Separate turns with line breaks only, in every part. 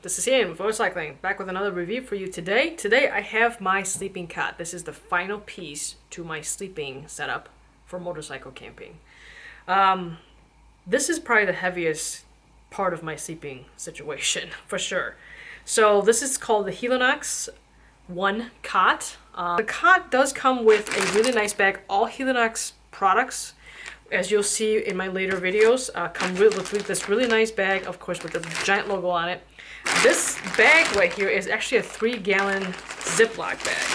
this is Ian with Motorcycling, back with another review for you today. Today I have my sleeping cot. This is the final piece to my sleeping setup for motorcycle camping. This is probably the heaviest part of my sleeping situation, for sure. So this is called the Helinox One Cot. The cot does come with a really nice bag. All Helinox products, as you'll see in my later videos, come with this really nice bag, of course, with the giant logo on it. This bag right here is actually a 3-gallon Ziploc bag.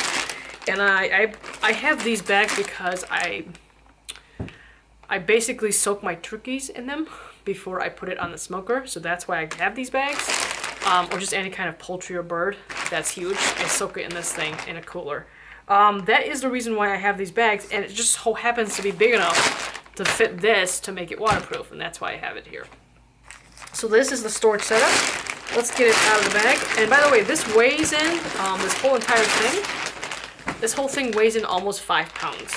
And I have these bags because I basically soak my turkeys in them before I put it on the smoker. So that's why I have these bags. Or just any kind of poultry or bird that's huge. I soak it in this thing in a cooler. That is the reason why I have these bags, and it just so happens to be big enough to fit this to make it waterproof, and that's why I have it here. So this is the storage setup. Let's get it out of the bag. And by the way, this weighs in, this whole entire thing, this whole thing weighs in almost 5 pounds.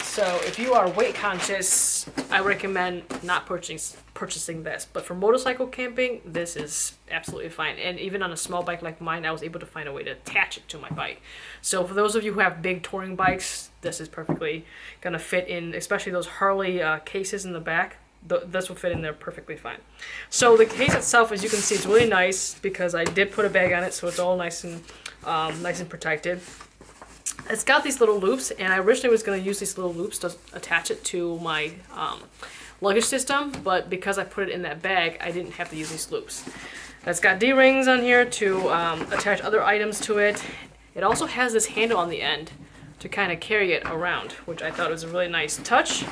So if you are weight conscious, I recommend not purchasing this. But for motorcycle camping, this is absolutely fine. And even on a small bike like mine, I was able to find a way to attach it to my bike. So for those of you who have big touring bikes, this is perfectly gonna fit in, especially those Harley cases in the back. This will fit in there perfectly fine. So the case itself, as you can see, it's really nice because I did put a bag on it, so it's all nice and protected. It's got these little loops, and I originally was going to use these little loops to attach it to my luggage system, but because I put it in that bag, I didn't have to use these loops. It's got D-rings on here to attach other items to it. It also has this handle on the end to kind of carry it around, which I thought was a really nice touch.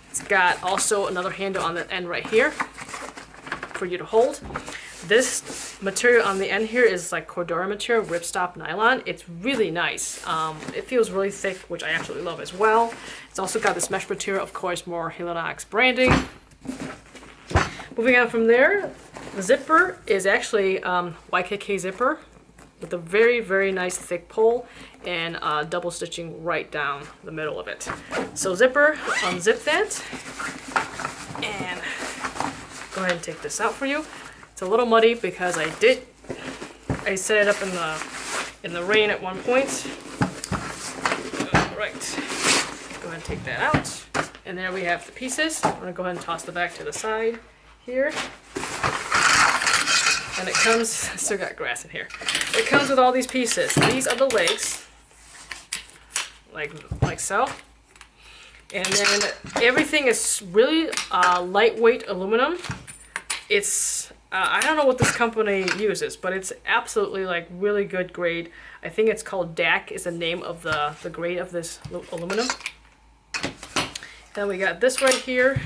It's got also another handle on the end right here for you to hold. This material on the end here is like Cordura material, ripstop nylon. It's really nice. It feels really thick, which I absolutely love as well. It's also got this mesh material, of course, more Helinox branding. Moving on from there, the zipper is actually YKK zipper with a very, very nice thick pole and double stitching right down the middle of it. So zipper, unzip that, and go ahead and take this out for you. It's a little muddy because I set it up in the rain at one point. All right, go ahead and take that out. And there we have the pieces. I'm gonna go ahead and toss the back to the side here. And it comes, still got grass in here. It comes with all these pieces. These are the legs, like so. And then everything is really lightweight aluminum. It's I don't know what this company uses, but it's absolutely like really good grade. I think it's called DAC is the name of the grade of this aluminum. Then we got this right here.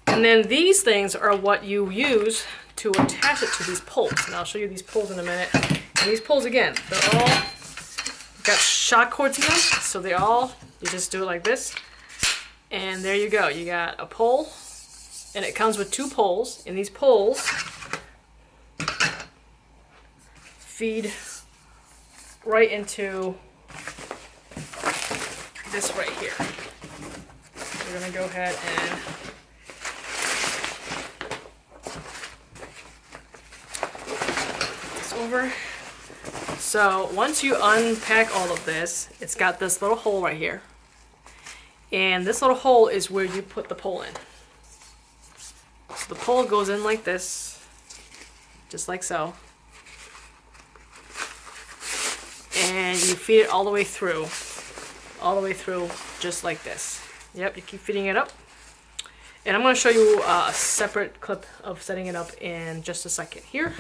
And then these things are what you use to attach it to these poles. And I'll show you these poles in a minute. And these poles, again, they're all got shock cords in them. So they all, you just do it like this. And there you go. You got a pole. And it comes with 2 poles, and these poles feed right into this right here. We're going to go ahead and put this over. So once you unpack all of this, it's got this little hole right here. And this little hole is where you put the pole in. So the pole goes in like this, just like so. And you feed it all the way through, just like this. Yep, you keep feeding it up. And I'm going to show you a separate clip of setting it up in just a second here.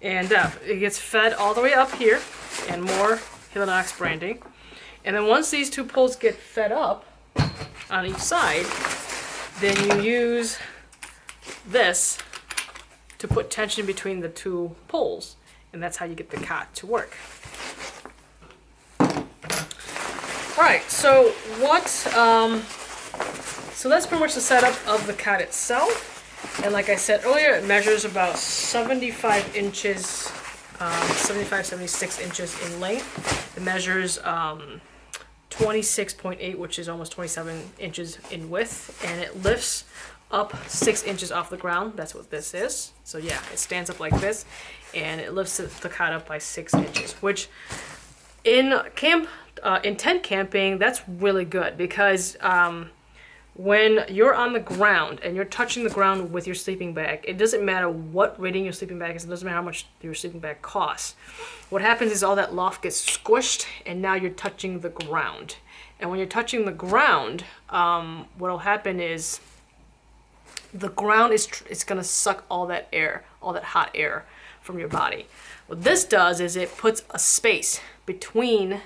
And it gets fed all the way up here, and more Helinox branding. And then once these 2 poles get fed up on each side, then you use this to put tension between the 2 poles, and that's how you get the cot to work. Alright, so so that's pretty much the setup of the cot itself. And like I said earlier, it measures about 75 inches, 76 inches in length. It measures 26.8, which is almost 27 inches in width, and it lifts up 6 inches off the ground. That's what this is. So yeah, it stands up like this, and it lifts the cot up by 6 inches, which in tent camping, that's really good because when you're on the ground and you're touching the ground with your sleeping bag, it doesn't matter what rating your sleeping bag is, it doesn't matter how much your sleeping bag costs. What happens is all that loft gets squished and now you're touching the ground. And when you're touching the ground, what'll happen is the ground is gonna suck all that air, all that hot air from your body. What this does is it puts a space between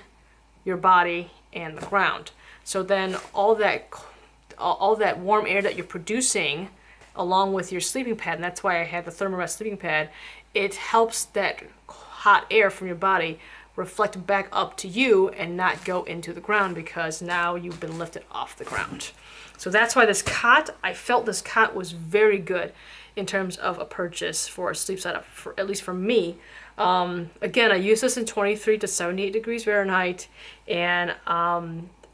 your body and the ground. So then all that warm air that you're producing along with your sleeping pad, and that's why I had the Thermarest sleeping pad, it helps that hot air from your body reflect back up to you and not go into the ground because now you've been lifted off the ground. So that's why this cot, I felt this cot was very good in terms of a purchase for a sleep setup, for at least for me. Again, I use this in 23 to 78 degrees Fahrenheit, and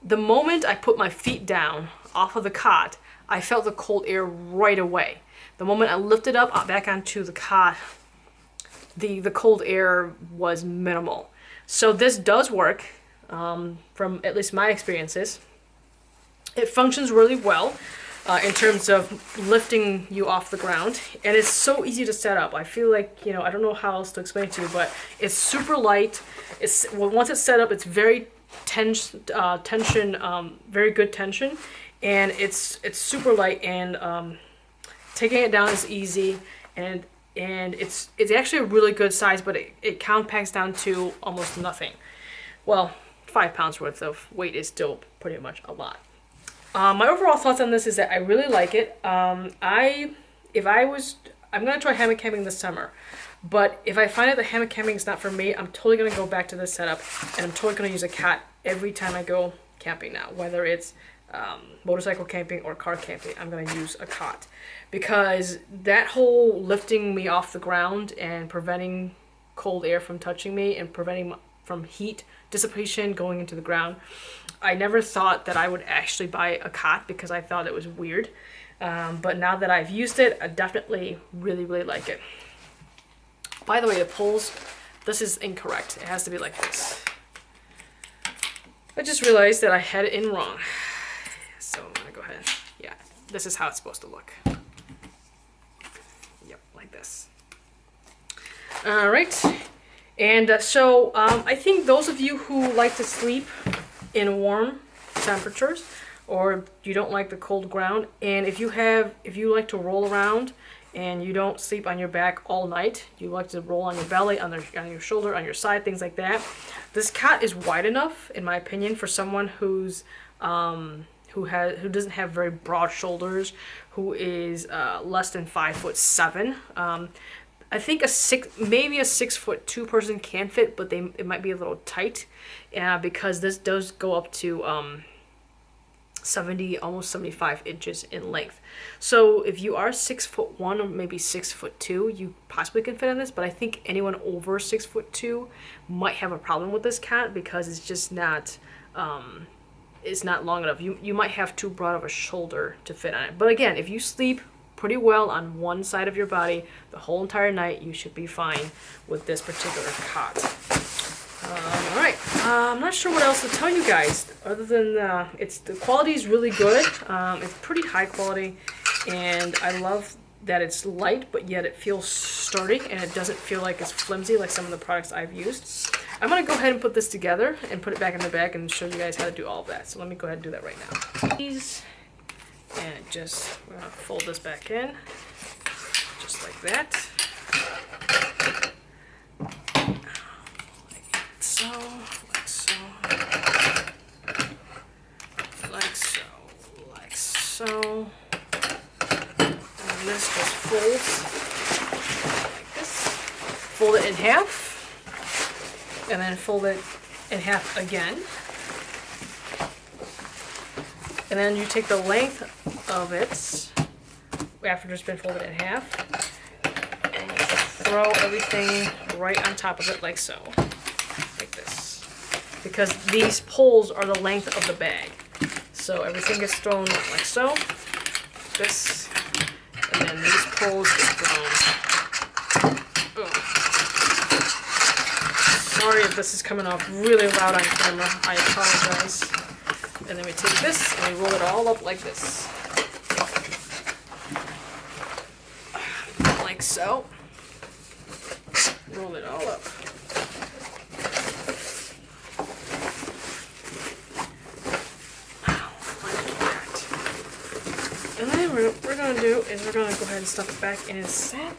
the moment I put my feet down off of the cot, I felt the cold air right away. The moment I lifted up back onto the cot, the cold air was minimal. So this does work, from at least my experiences. It functions really well in terms of lifting you off the ground, and it's so easy to set up. I feel like, you know, I don't know how else to explain it to you, but it's super light. Once it's set up, it's very very good tension, and it's super light, and taking it down is easy, and it's actually a really good size, but it compacts down to almost nothing. Well, 5 pounds worth of weight is still pretty much a lot. My overall thoughts on this is that I really like it. I'm gonna try hammock camping this summer, but if I find out that hammock camping is not for me, I'm totally gonna go back to this setup, and I'm totally gonna use a cot every time I go camping now, whether it's motorcycle camping or car camping. I'm gonna use a cot because that whole lifting me off the ground and preventing cold air from touching me and preventing from heat dissipation going into the ground, I never thought that I would actually buy a cot because I thought it was weird. But now that I've used it, I definitely really, really like it. By the way, the poles, this is incorrect. It has to be like this. I just realized that I had it in wrong. So I'm gonna go ahead. Yeah, this is how it's supposed to look. Yep, like this. All right. And so I think those of you who like to sleep in warm temperatures, or you don't like the cold ground, and if you like to roll around and you don't sleep on your back all night, you like to roll on your belly, on your shoulder, on your side, things like that, this cot is wide enough, in my opinion, for someone who doesn't have very broad shoulders, who is less than 5'7". I think maybe a 6'2" person can fit, but it might be a little tight, because this does go up to 70, almost 75 inches in length. So if you are 6'1" or maybe 6'2", you possibly can fit on this. But I think anyone over 6'2" might have a problem with this cot because it's just not. It's not long enough. You might have too broad of a shoulder to fit on it. But again, if you sleep pretty well on one side of your body the whole entire night, you should be fine with this particular cot. All right, I'm not sure what else to tell you guys other than the quality is really good. It's pretty high quality, and I love that it's light, but yet it feels sturdy, and it doesn't feel like it's flimsy like some of the products I've used. I'm gonna go ahead and put this together and put it back in the bag and show you guys how to do all of that. So let me go ahead and do that right now. And we're gonna fold this back in, just like that. Like so, like so, like so, like so. And this just folds like this. Fold it in half, and then fold it in half again. And then you take the length of it after it's been folded in half, and you throw everything right on top of it like so, like this. Because these poles are the length of the bag. So everything gets thrown like so, this, and then these poles get thrown. Oh. Sorry if this is coming off really loud on camera. I apologize. And then we take this and we roll it all up like this. Like so. Roll it all up. And then what we're going to do is we're going to go ahead and stuff it back in his sack.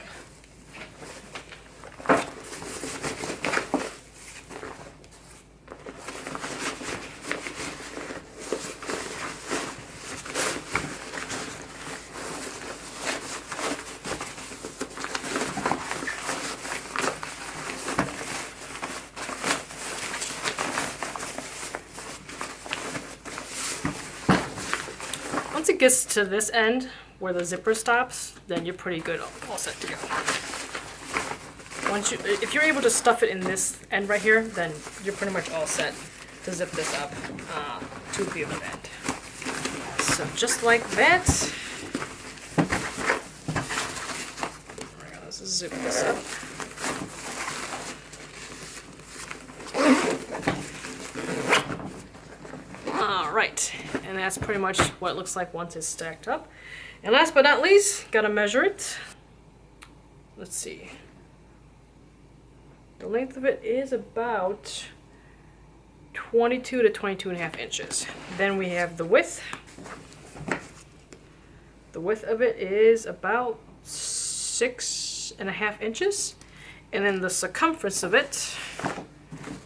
Once it gets to this end, where the zipper stops, then you're pretty good, all set to go. If you're able to stuff it in this end right here, then you're pretty much all set to zip this up to the other end. So just like that, let's zip this up. Alright, and that's pretty much what it looks like once it's stacked up. And last but not least, gotta measure it. Let's see. The length of it is about 22 to 22.5 inches. Then we have the width. The width of it is about 6.5 inches. And then the circumference of it, I'm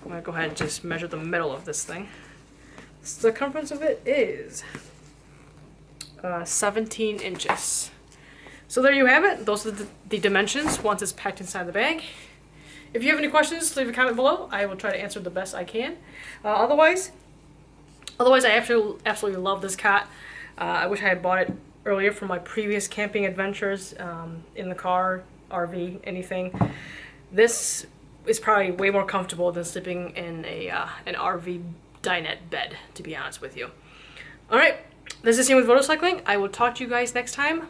gonna go ahead and just measure the middle of this thing. The circumference of it is 17 inches. So there you have it. Those are the dimensions once it's packed inside the bag. If you have any questions, leave a comment below. I will try to answer the best I can. Otherwise, I absolutely love this cot. I wish I had bought it earlier for my previous camping adventures, in the car, RV, anything. This is probably way more comfortable than sleeping in an RV dinette bed, to be honest with you. Alright, this is Ian with Motorcycling. I will talk to you guys next time.